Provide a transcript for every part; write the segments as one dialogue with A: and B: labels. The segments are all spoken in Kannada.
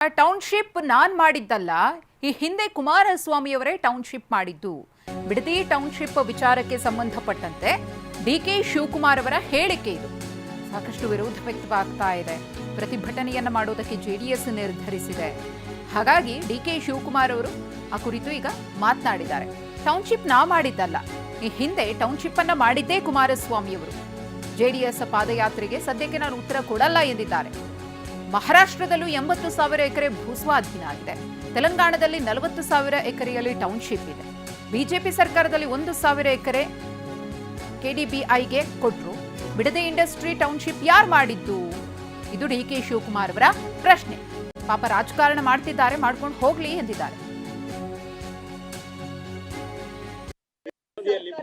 A: ಟೌನ್ಶಿಪ್ ನಾನ್ ಮಾಡಿದ್ದಲ್ಲ, ಈ ಹಿಂದೆ ಕುಮಾರಸ್ವಾಮಿಯವರೇ ಟೌನ್ಶಿಪ್ ಮಾಡಿದ್ದು. ಬಿಡದಿ ಟೌನ್ಶಿಪ್ ವಿಚಾರಕ್ಕೆ ಸಂಬಂಧಪಟ್ಟಂತೆ ಡಿಕೆ ಶಿವಕುಮಾರ್ ಅವರ ಹೇಳಿಕೆ ಇದು. ಸಾಕಷ್ಟು ವಿರೋಧ ವ್ಯಕ್ತವಾಗ್ತಾ ಇದೆ. ಪ್ರತಿಭಟನೆಯನ್ನ ಮಾಡೋದಕ್ಕೆ ಜೆಡಿಎಸ್ ನಿರ್ಧರಿಸಿದೆ. ಹಾಗಾಗಿ ಡಿಕೆ ಶಿವಕುಮಾರ್ ಅವರು ಆ ಕುರಿತು ಈಗ ಮಾತನಾಡಿದ್ದಾರೆ. ಟೌನ್ಶಿಪ್ ನಾ ಮಾಡಿದ್ದಲ್ಲ, ಈ ಹಿಂದೆ ಟೌನ್ಶಿಪ್ ಅನ್ನ ಮಾಡಿದ್ದೇ ಕುಮಾರಸ್ವಾಮಿಯವರು. ಜೆಡಿಎಸ್ ಪಾದಯಾತ್ರೆಗೆ ಸದ್ಯಕ್ಕೆ ನಾನು ಉತ್ತರ ಕೊಡಲ್ಲ ಎಂದಿದ್ದಾರೆ. ಮಹಾರಾಷ್ಟ್ರದಲ್ಲೂ 80,000 ಎಕರೆ ಭೂಸ್ವಾಧೀನ ಆಗಿದೆ. ತೆಲಂಗಾಣದಲ್ಲಿ 40,000 ಎಕರೆಯಲ್ಲಿ ಟೌನ್ಶಿಪ್ ಇದೆ. ಬಿಜೆಪಿ ಸರ್ಕಾರದಲ್ಲಿ 1,000 ಎಕರೆ ಕೆಡಿಬಿಐಗೆ ಕೊಟ್ಟರು. ಬಿಡದಿ ಇಂಡಸ್ಟ್ರಿ ಟೌನ್ಶಿಪ್ ಯಾರು ಮಾಡಿದ್ದು? ಇದು ಡಿಕೆ ಶಿವಕುಮಾರ್ ಅವರ ಪ್ರಶ್ನೆ. ಪಾಪ ರಾಜಕಾರಣ ಮಾಡ್ತಿದ್ದಾರೆ, ಮಾಡ್ಕೊಂಡು ಹೋಗ್ಲಿ ಎಂದಿದ್ದಾರೆ.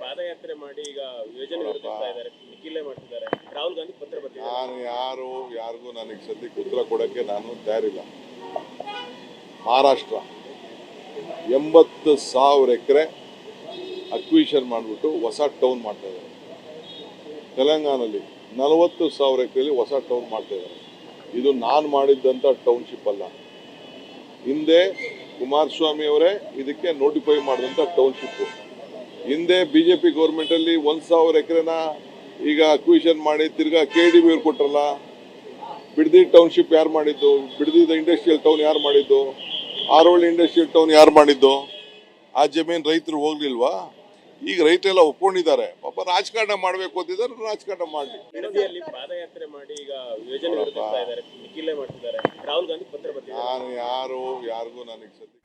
B: ಪಾದಯಾತ್ರೆ ಮಾಡಿ ಈಗ ಯೋಜನೆ ಮಾಡ್ತಿದ್ದಾರೆ. ರಾಹುಲ್ ಗಾಂಧಿ ಪತ್ರ ಬರ್ತಿದ್ದಾರೆ.
C: ನಾನು ಯಾರಿಗೂ ನನಗೆ ಸದ್ಯಕ್ಕೆ ಉತ್ತರ ಕೊಡೋಕ್ಕೆ ನಾನು ತಯಾರಿಲ್ಲ. ಮಹಾರಾಷ್ಟ್ರ 80,000 ಎಕರೆ ಅಕ್ವಿಷನ್ ಮಾಡಿಬಿಟ್ಟು ಹೊಸ ಟೌನ್ ಮಾಡ್ತಾ ಇದ್ದಾರೆ. ತೆಲಂಗಾಣದಲ್ಲಿ 40,000 ಎಕರೆಯಲ್ಲಿ ಹೊಸ ಟೌನ್ ಮಾಡ್ತಾ ಇದ್ದಾರೆ. ಇದು ನಾನು ಮಾಡಿದ್ದಂಥ ಟೌನ್ಶಿಪ್ ಅಲ್ಲ. ಹಿಂದೆ ಕುಮಾರಸ್ವಾಮಿ ಅವರೇ ಇದಕ್ಕೆ ನೋಟಿಫೈ ಮಾಡಿದಂಥ ಟೌನ್ಶಿಪ್. ಹಿಂದೆ ಬಿಜೆಪಿ ಗೌರ್ಮೆಂಟಲ್ಲಿ 1,000 ಎಕರೆನ ಈಗ ಅಕ್ವಿಷನ್ ಮಾಡಿ ತಿರ್ಗಾ KDB ಅವ್ರು ಕೊಟ್ರಲ್ಲ. ಬಿಡದಿ ಟೌನ್ಶಿಪ್ ಯಾರು ಮಾಡಿದ್ದು? ಬಿಡದಿ ಇಂಡಸ್ಟ್ರಿಯಲ್ ಟೌನ್ ಯಾರು ಮಾಡಿದ್ದು? ಆರೋಳಿ ಇಂಡಸ್ಟ್ರಿಯಲ್ ಟೌನ್ ಯಾರು ಮಾಡಿದ್ದು? ಆ ಜಮೀನು ರೈತರು ಹೋಗ್ಲಿಲ್ವಾ? ಈಗ ರೈತರೆಲ್ಲ ಒಪ್ಕೊಂಡಿದ್ದಾರೆ. ಪಾಪ ರಾಜಕಾರಣ ಮಾಡಬೇಕು ಅಂತಿದ್ದಾರೆ, ರಾಜಕಾರಣ ಮಾಡಲಿ.
B: ಬಿಡದಿಯಲ್ಲಿ ಪಾದಯಾತ್ರೆ ಮಾಡಿ ಈಗ ಯೋಜನೆ ಮಾಡ್ತಿದ್ದಾರೆ. ರಾಹುಲ್ ಗಾಂಧಿ ಪತ್ರ ಬರ್ತಿದ್ದಾರೆ.
C: ನಾನು ಯಾರಿಗೂ ನನಗೆ ಸದ್ಯ